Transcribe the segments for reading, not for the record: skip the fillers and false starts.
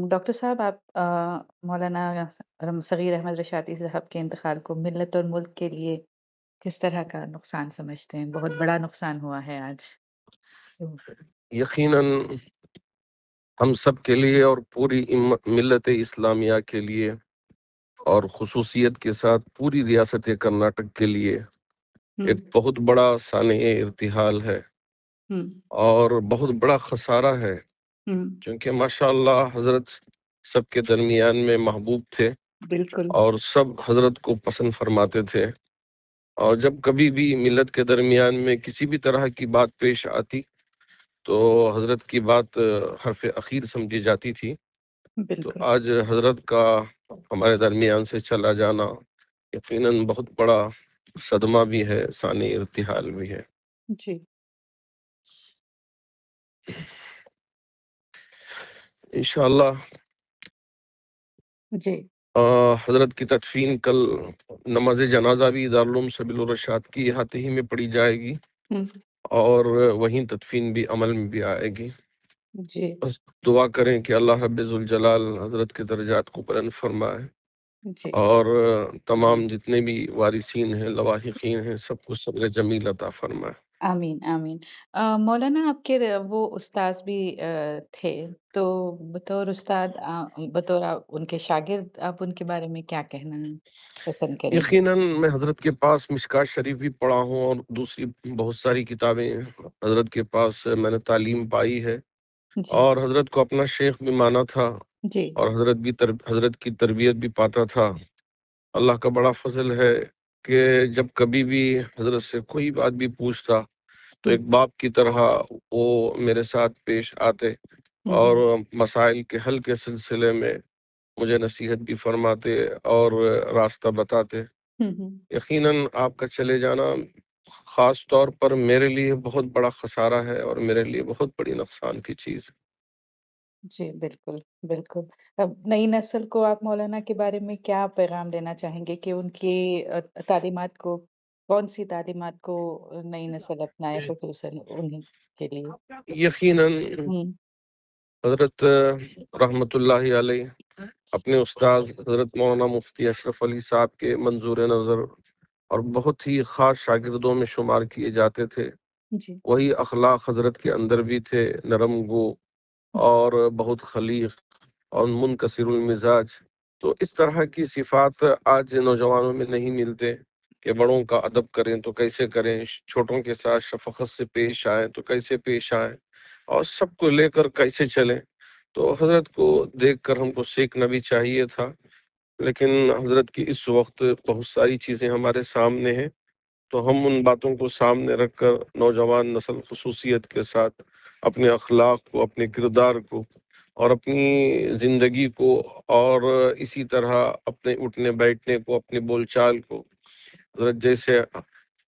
Doctor साहब आप मौलाना सगीर अहमद रशाती साहब के इंतकाल को मिल्लत और मुल्क के लिए किस तरह का नुकसान समझते हैं? बहुत बड़ा नुकसान हुआ है आज। तो यकीनन हम सब के लिए और पूरी मिल्लत इस्लामिया के लिए और खुसूसियत के साथ पूरी रियासत कर्नाटक के लिए हुँ, एक बहुत बड़ा साने इर्तिहाल है हुँ, और बहुत बड़ा खसारा है, हुँ, क्योंकि माशाअल्लाह हजरत सबके दरमियान में महबूब थे बिल्कुल। और सब हजरत को पसंद फरमाते थे। और जब कभी भी मिल्लत के दरमियान में किसी भी तरह की बात पेश आती तो हजरत की बात हरफ अखीर समझी जाती थी। तो बिल्कुल। आज हजरत का हमारे दरमियान से चला जाना यकीनन बहुत बड़ा सदमा भी है, सानी इर्तिहाल भी है। जी, इंशाअल्लाह जी। हजरत की तदफीन कल नमाज जनाजा भी दारुल उलूम सबील रशाद की अहाते ही में पढ़ी जाएगी हुँ, और वहीं तदफीन भी अमल में भी आएगी। जी, बस दुआ करें कि अल्लाह रब्बुल जलाल हजरत के दर्जात को बुलंद फरमाए जी। और तमाम जितने भी वारिसीन हैं, लवाहिकीन हैं, सबको सब्र जमील अता फरमाए। आमीन, आमीन। मौलाना आपके वो उस्ताद भी थे, तो बतौर उस्ताद बतौर आप उनके शागिर्द आप उनके बारे में क्या कहना पसंद करेंगे? यकीनन मैं हजरत के पास मिशकात शरीफ भी पढ़ा हूँ और दूसरी बहुत सारी किताबें हजरत के पास मैंने तालीम पाई है जी, और हजरत को अपना शेख भी माना था जी। और हजरत की तरबियत भी पाता था। अल्लाह का बड़ा फजल है कि जब कभी भी हजरत से कोई बात भी पूछता तो हुँ, एक बाप की तरह वो मेरे साथ पेश आते हुँ, और हुँ, मसाइल के हल के सिलसिले में मुझे नसीहत भी फरमाते और रास्ता बताते। हुँ, हुँ। यकीनन आपका चले जाना खास तौर पर मेरे लिए बहुत बड़ा खसारा है और मेरे लिए बहुत बड़ी नुकसान की चीज़ है। जी, बिल्कुल, बिल्कुल। अब नई नस्ल को आप मौलाना के बारे में क्या पैगाम देना चाहेंगे कि उनकी तालीमात को कौन-सी तालीमात को नई नस्ल अपनाए ख़ुसूसन उन्हीं के लिए? यकीनन हुँ, हजरत रहमतुल्लाहि अलैह अपने उस्ताद हजरत मौलाना मुफ्ती अशरफ अली साहब के मंजूर नज़र और बहुत ही ख़ास शागिर्दों में शुमार किए जाते थे। जी, वही अखलाक हजरत के अंदर भी थे, नरम गो जी। और बहुत खलीक और मुनकसिरुल मिजाज। तो इस तरह की सिफात आज नौजवानों में नहीं मिलते कि बड़ों का अदब करें तो कैसे करें, छोटों के साथ शफकत से पेश आए तो कैसे पेश आए और सबको लेकर कैसे चलें। तो हजरत को देखकर हमको सीखना भी चाहिए था, लेकिन हजरत की इस वक्त बहुत सारी चीज़ें हमारे सामने हैं तो हम उन बातों को सामने रखकर नौजवान नस्ल खुसूसियत के साथ अपने अखलाक को, अपने किरदार को और अपनी ज़िंदगी को और इसी तरह अपने उठने बैठने को, अपने बोलचाल को हज़रत जैसे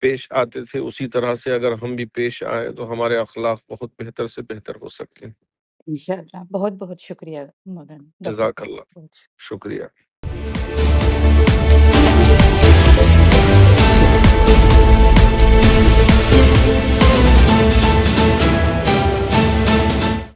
पेश आते थे उसी तरह से अगर हम भी पेश आए तो हमारे अखलाक बहुत बेहतर से बेहतर हो सकें। इंशाअल्लाह। बहुत-बहुत शुक्रिया मौलाना डॉक्टर साहब। जज़ाकल्लाह, बहुत शुक्रिया।